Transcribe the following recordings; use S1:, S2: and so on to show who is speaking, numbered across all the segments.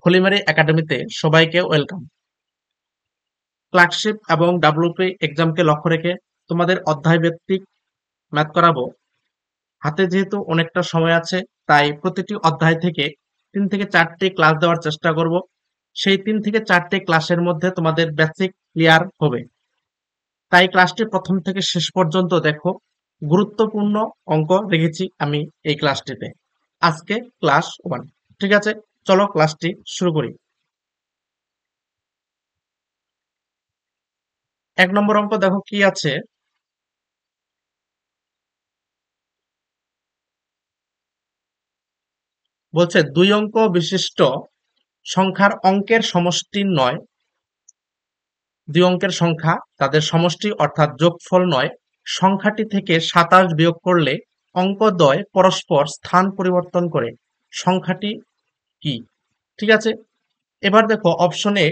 S1: ফুলিমারি একাডেমিতে সবাইকে welcome. Clerkship এবং ডাব্লিউপি এক্সামকে লক্ষ্য রেখে তোমাদের অধ্যায় ভিত্তিক ম্যাথ করাবো। হাতে যেহেতু অনেকটা সময় আছে, তাই প্রতিটি অধ্যায় থেকে 3 থেকে 4টি ক্লাস দেওয়ার চেষ্টা করব। সেই 3 থেকে 4টি ক্লাসের মধ্যে তোমাদের বেসিক ক্লিয়ার হবে। তাই ক্লাসটি প্রথম থেকে শেষ পর্যন্ত দেখো। গুরুত্বপূর্ণ অঙ্ক রেখেছি আমি এই ক্লাসটিতে। আজকে ক্লাস 1। ঠিক আছে, চলো ক্লাসটি শুরু করি। 1 নম্বর অঙ্ক দেখো কি আছে। বলছে 2 অঙ্ক বিশিষ্ট সংখ্যার অঙ্কের সমষ্টি নয়। 2 অঙ্কের সংখ্যা তাদের সমষ্টি অর্থাৎ যোগফল নয়। সংখ্যাটি থেকে 27 বিয়োগ করলে অঙ্কদ্বয় পরস্পর স্থান পরিবর্তন করে। সংখ্যাটি কি? ঠিক আছে, এবার দেখো অপশনে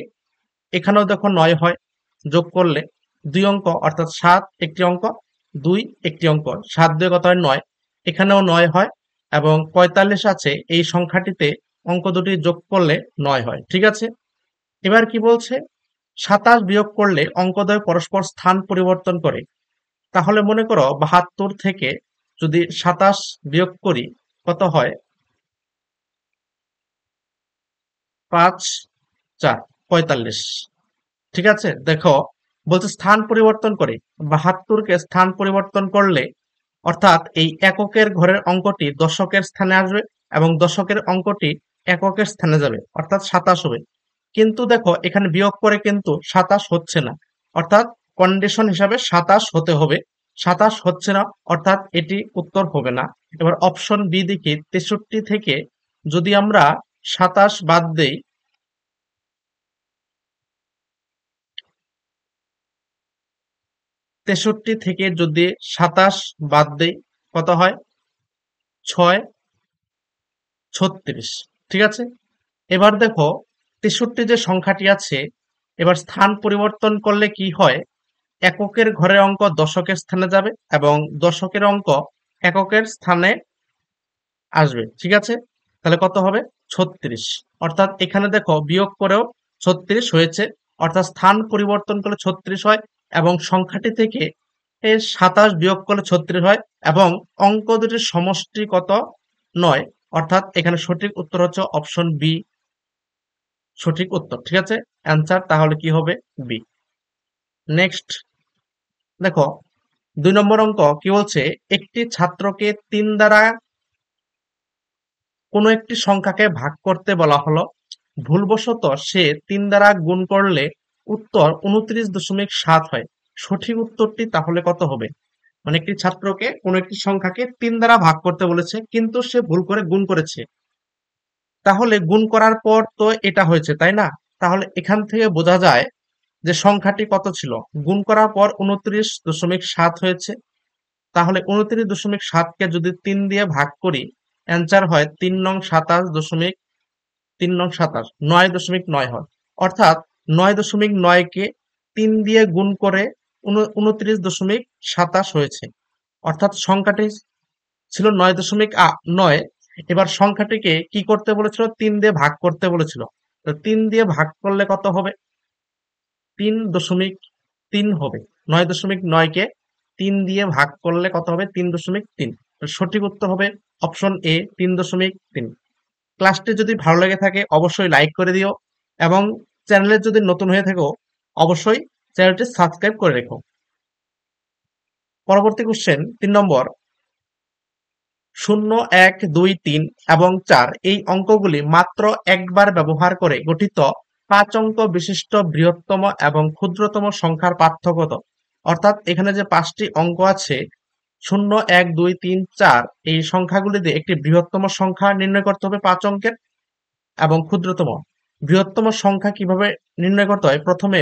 S1: এখানেও দেখো 9 হয় যোগ করলে। 2 অঙ্ক অর্থাৎ 7 একটি অঙ্ক, 2 একটি অঙ্ক, 7 2 কত হয় 9। এখানেও 9 হয় এবং 45 আছে। এই সংখ্যাটিতে অঙ্ক দুটি যোগ করলে 9 হয়। ঠিক আছে, এবার কি বলছে? 27 বিয়োগ করলে অঙ্কদ্বয় পরস্পর স্থান পরিবর্তন করে। তাহলে মনে করো 72 থেকে যদি 27 বিয়োগ করি কত হয়? 5 4 45। ঠিক আছে, দেখো বলছে স্থান পরিবর্তন করে। 72কে স্থান পরিবর্তন করলে অর্থাৎ এই এককের ঘরের অঙ্কটি দশকের স্থানে আসবে এবং দশকের অঙ্কটি এককের স্থানে যাবে, অর্থাৎ 27 হবে। কিন্তু দেখো এখানে বিয়োগ করে কিন্তু 27 হচ্ছে না, অর্থাৎ কন্ডিশন হিসাবে 27 হতে হবে। 27 হচ্ছে না, অর্থাৎ এটি উত্তর হবে না। এবার অপশন বি দেখি। 63 থেকে যদি আমরা 27 বাদ দেই, 63 থেকে যদি 27 বাদ দেই কত হয়? 6 36। ঠিক আছে, এবার দেখো 63 যে সংখ্যাটি আছে, এবার স্থান পরিবর্তন করলে কি হয়? এককের ঘরের অঙ্ক দশকের স্থানে যাবে এবং দশকের অঙ্ক এককের স্থানে আসবে। ঠিক আছে, তাহলে কত হবে? 36। অর্থাৎ এখানে দেখো বিয়োগ করেও 36 হয়েছে, অর্থাৎ স্থান পরিবর্তন করলে 36 হয় এবং সংখ্যাটি থেকে 27 বিয়োগ করলে 36 হয় এবং অঙ্ক দুটির সমষ্টি কত? 9। অর্থাৎ এখানে সঠিক উত্তর হচ্ছে অপশন বি, সঠিক উত্তর। ঠিক আছে, অ্যান্সার তাহলে কি হবে? বি। নেক্সট দেখো 2 নম্বর অঙ্ক কি বলছে? একটি ছাত্রকে 3 দ্বারা কোনো একটি সংখ্যাকে ভাগ করতে বলা হলো। ভুলবশত সে 3 দ্বারা গুণ করলে উত্তর 29.7 হয়। সঠিক উত্তরটি তাহলে কত হবে? মানে একটি ছাত্রকে কোনো একটি সংখ্যাকে 3 দ্বারা ভাগ করতে বলেছে, কিন্তু সে ভুল করে গুণ করেছে। তাহলে গুণ করার পর তো এটা হয়েছে, তাই না? তাহলে এখান থেকে বোঝা যায় যে সংখ্যাটি কত ছিল। গুণ করার পর 29.7 হয়েছে। তাহলে 29.7কে যদি 3 দিয়ে ভাগ করি, অ্যান্সার হয় 3 নং 27 3 নং 27 9.9 হয়। অর্থাৎ 9.9কে 3 দিয়ে গুণ করে 29.27 হয়েছে। অর্থাৎ সংখ্যাটি ছিল 9.9। এবার সংখ্যাটিকে কি করতে বলেছিল? 3 দিয়ে ভাগ করতে বলেছিল। তো 3 দিয়ে ভাগ করলে কত হবে? 3.3 হবে। 9.9কে 3 দিয়ে ভাগ করলে কত হবে? 3.3। সঠিক উত্তর হবে অপশন এ, 3.3। ক্লাসটি যদি ভালো লেগে থাকে অবশ্যই লাইক করে দিও এবং চ্যানেলে যদি নতুন হয়ে থাকো অবশ্যই চ্যানেলটি সাবস্ক্রাইব করে রেখো। পরবর্তী কোশ্চেন 3 নম্বর। 0 1 2 3 এবং 4 এই অঙ্কগুলি মাত্র একবার ব্যবহার করে গঠিত 5 অঙ্ক বিশিষ্ট বৃহত্তম এবং ক্ষুদ্রতম সংখ্যার পার্থক্য কত? অর্থাৎ এখানে যে 5টি অঙ্ক আছে 0 1 2 3 4, এই সংখ্যাগুলি দিয়ে একটি বৃহত্তম সংখ্যা নির্ণয় করতে হবে 5 অঙ্কের এবং ক্ষুদ্রতম। বৃহত্তম সংখ্যা কিভাবে নির্ণয় করতে হয়? প্রথমে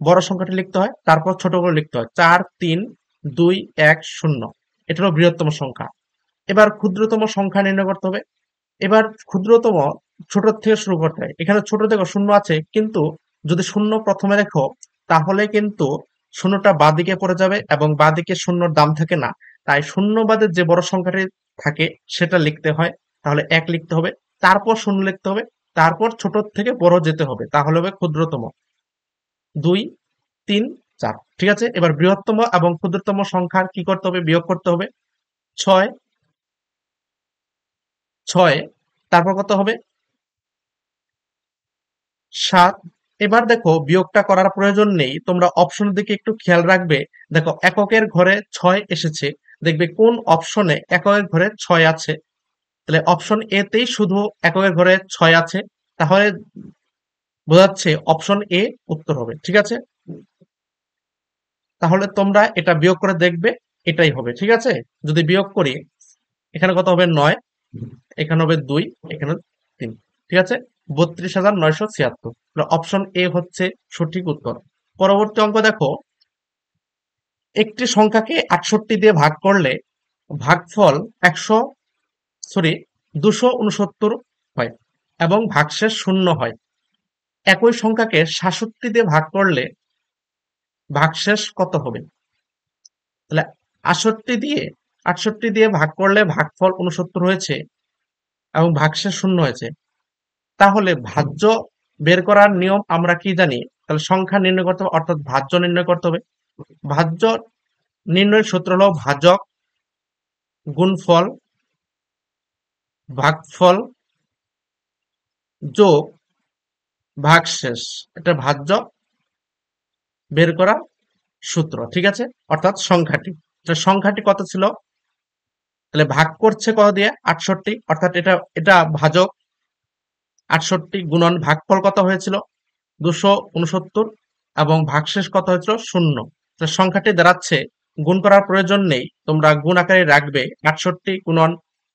S1: বড় সংখ্যাটি লিখতে হয়, তারপর ছোট করে লিখতে হয়। 4 3 2 1 0, এটা হলো বৃহত্তম সংখ্যা। এবার ক্ষুদ্রতম সংখ্যা নির্ণয় করতে হবে। এবার ক্ষুদ্রতম ছোট থেকে শুরু করতে হয়। এখানে ছোট থেকে 0 আছে, কিন্তু যদি 0 প্রথমে রেখো তাহলে কিন্তু 0টা বাঁদিকে পড়ে যাবে এবং বাঁদিকে 0র দাম থাকে না। তাই 0 বাদে যে বড় সংখ্যাটি থাকে সেটা লিখতে হয়। তাহলে 1 লিখতে হবে, তারপর 0 লিখতে হবে, তারপর ছোট থেকে বড় যেতে হবে, তাহলে হবে ক্ষুদ্রতম। 2, 3, 4। ঠিক আছে, এবার বৃহত্তম এবং ক্ষুদ্রতম সংখ্যার কি করতে হবে? বিয়োগ করতে হবে। 6, 6, তারপর কত হবে? 7। এবার দেখো বিয়োগটা করার প্রয়োজন নেই, তোমরা অপশনের দিকে একটু খেয়াল রাখবে। দেখো এককের ঘরে 6 এসেছে, দেখবে কোন অপশনে এককের ঘরে 6 আছে। তাহলে অপশন এ তেই শুধু এককের ঘরে 6 আছে, তাহলে বোঝাচ্ছে অপশন এ উত্তর হবে। ঠিক আছে, তাহলে তোমরা এটা বিয়োগ করে দেখবে, এটাই হবে। ঠিক আছে, যদি বিয়োগ করি এখানে কত হবে? 9, এখানে হবে 2, এখানে 3। ঠিক আছে, 32,976। অপশন এ হচ্ছে সঠিক উত্তর। পরবর্তী অঙ্ক দেখো, একটি সংখ্যাকে 68 দিয়ে ভাগ করলে ভাগফল 269 হয় এবং ভাগশেষ 0 হয়। একই সংখ্যাকে 67 দিয়ে ভাগ করলে ভাগশেষ কত হবে? তাহলে 68 দিয়ে ভাগ করলে ভাগফল 69 হয়েছে এবং ভাগশেষ 0 হয়েছে। তাহলে ভাজ্য বের করার নিয়ম আমরা কি জানি? তাহলে সংখ্যা নির্ণয় করতে হবে, অর্থাৎ ভাজ্য নির্ণয় করতে হবে। ভাজ্য নির্ণয়ের সূত্র হলো ভাজক গুণফল ভাগফল যোগ ভাগশেষ। এটা ভাজ্য বের করার সূত্র। ঠিক আছে, অর্থাৎ সংখ্যাটি, সংখ্যাটি কত ছিল? তাহলে ভাগ করছে কত দিয়ে? 68, অর্থাৎ এটা এটা ভাজক। 68 গুণন ভাগফল কত হয়েছিল? 269, এবং ভাগশেষ কত হয়েছিল? 0। সংখ্যাটি দাঁড়াচ্ছে, গুণ করার প্রয়োজন নেই, তোমরা গুণ আকারে রাখবে 68 গুণন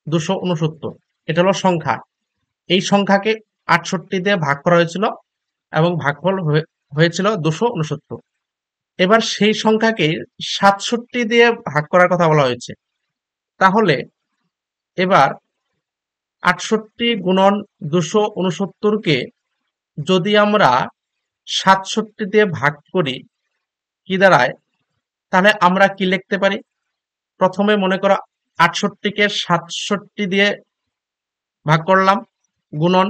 S1: 269। এটা হলো সংখ্যা। এই সংখ্যাকে 68 দিয়ে ভাগ করা হয়েছিল এবং ভাগফল হয়েছিল 269। এবার সেই সংখ্যাকে 67 দিয়ে ভাগ করার কথা বলা হয়েছে। তাহলে এবার 68 গুণন 269 যদি আমরা 67 দিয়ে ভাগ করি কি দাঁড়ায়? তাহলে আমরা কি লিখতে পারি? প্রথমে মনে করো 68কে 67 দিয়ে ভাগ করলাম, গুণন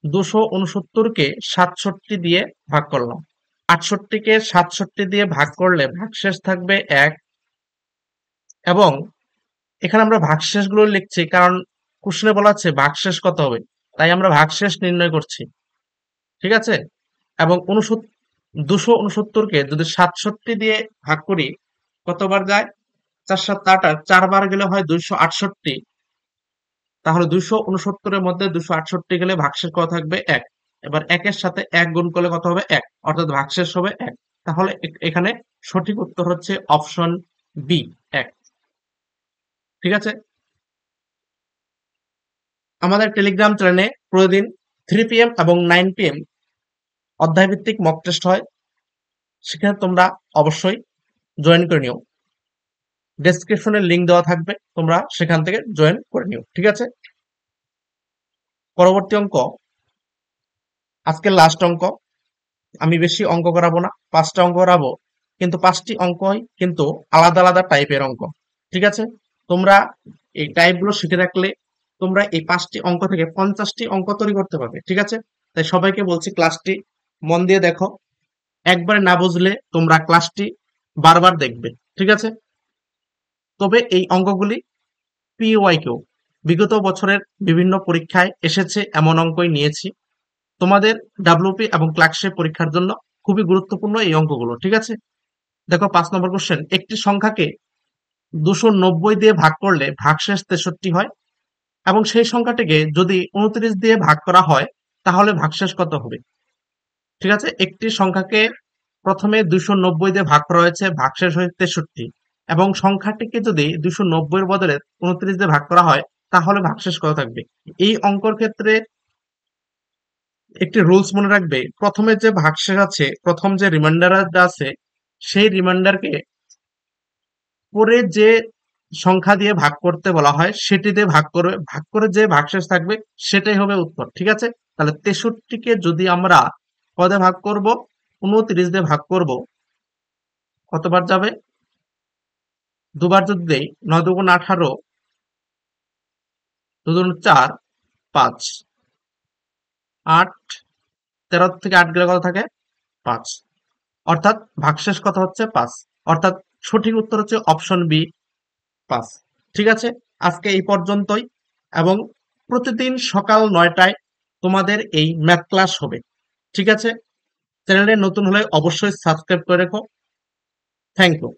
S1: 269কে 67 দিয়ে ভাগ করলাম। 68কে 67 দিয়ে ভাগ করলে ভাগশেষ থাকবে 1, এবং এখানে আমরা ভাগশেষ গুলো লিখছি কারণ কোশ্চেনে বলা আছে ভাগশেষ কত হবে, তাই আমরা ভাগশেষ নির্ণয় করছি। ঠিক আছে, এবং 269কে যদি 67 দিয়ে ভাগ করি কতবার যায়? 4 7 8, 4 বার গেলে হয় 268। তাহলে 269-এর মধ্যে 268 গেলে ভাগশেষ কত থাকবে? 1। এবার 1-এর সাথে 1 গুণ করলে কত হবে? 1, অর্থাৎ ভাগশেষ হবে 1। তাহলে এখানে সঠিক উত্তর হচ্ছে অপশন বি, 1। ঠিক আছে, আমাদের টেলিগ্রাম চ্যানেলে প্রতিদিন 3 PM এবং 9 PM অধ্যায়ভিত্তিক মক টেস্ট হয়, সেখানে তোমরা অবশ্যই জয়েন করে নিও। ডেসক্রিপশনে লিংক দেওয়া থাকবে, তোমরা সেখান থেকে জয়েন করে নিও। ঠিক আছে, পরবর্তী অঙ্ক, আজকের লাস্ট অঙ্ক। আমি বেশি অঙ্ক করাবো না, 5টা অঙ্ক করাবো, কিন্তু 5টি অঙ্কই কিন্তু আলাদা আলাদা টাইপের অঙ্ক। ঠিক আছে, তোমরা এই টাইপগুলো শিখে রাখলে তোমরা এই 5টি অঙ্ক থেকে 50টি অঙ্ক তৈরি করতে পারবে। ঠিক আছে, তাই সবাইকে বলছি ক্লাসটি মন দিয়ে দেখো, একবারে না বুঝলে তোমরা ক্লাসটি বারবার দেখবে। ঠিক আছে, তবে এই অঙ্কগুলি PYQ বিগত বছরের বিভিন্ন পরীক্ষায় এসেছে এমন অঙ্কই নিয়েছি। তোমাদের WP এবং ক্লার্কশিপ পরীক্ষার জন্য খুবই গুরুত্বপূর্ণ এই অঙ্কগুলো। ঠিক আছে, দেখো 5 নম্বর কোশ্চেন, একটি সংখ্যাকে 290 দিয়ে ভাগ করলে ভাগশেষ 63 হয় এবং সেই সংখ্যাটিকে যদি 29 দিয়ে ভাগ করা হয় তাহলে ভাগশেষ কত হবে? ঠিক আছে, একটি সংখ্যাকে প্রথমে 290 দিয়ে ভাগ করা হয়েছে, ভাগশেষ হয়েছে 63, এবং সংখ্যাটিকে যদি 290-এর বদলে 29 দিয়ে ভাগ করা হয় তাহলে ভাগশেষ কত থাকবে? এই অঙ্কর ক্ষেত্রে একটি রুলস মনে রাখবে, প্রথমে যে ভাগশেষ আছে, প্রথম যে রিমাইন্ডার আছে, সেই রিমাইন্ডারকে পরে যে সংখ্যা দিয়ে ভাগ করতে বলা হয় সেটি দিয়ে ভাগ করে যে ভাগশেষ থাকবে সেটাই হবে উত্তর। ঠিক আছে, তাহলে 63কে যদি আমরা পদে ভাগ করব, 29 দিয়ে ভাগ করব, কতবার যাবে? দুবার যদি দেই, 9 দুগুণ 18, 2 দুগুণ 4, 5, 8, 13 থেকে 8 গেলে কত থাকে? 5। অর্থাৎ ভাগশেষ কত হচ্ছে? 5। অর্থাৎ সঠিক উত্তর হচ্ছে অপশন বি, 5। ঠিক আছে, আজকে এই পর্যন্তই, এবং প্রতিদিন সকাল 9টায় তোমাদের এই ম্যাথ ক্লাস হবে। ঠিক আছে, চ্যানেলে নতুন হলে অবশ্যই সাবস্ক্রাইব করে রেখো। Thank you.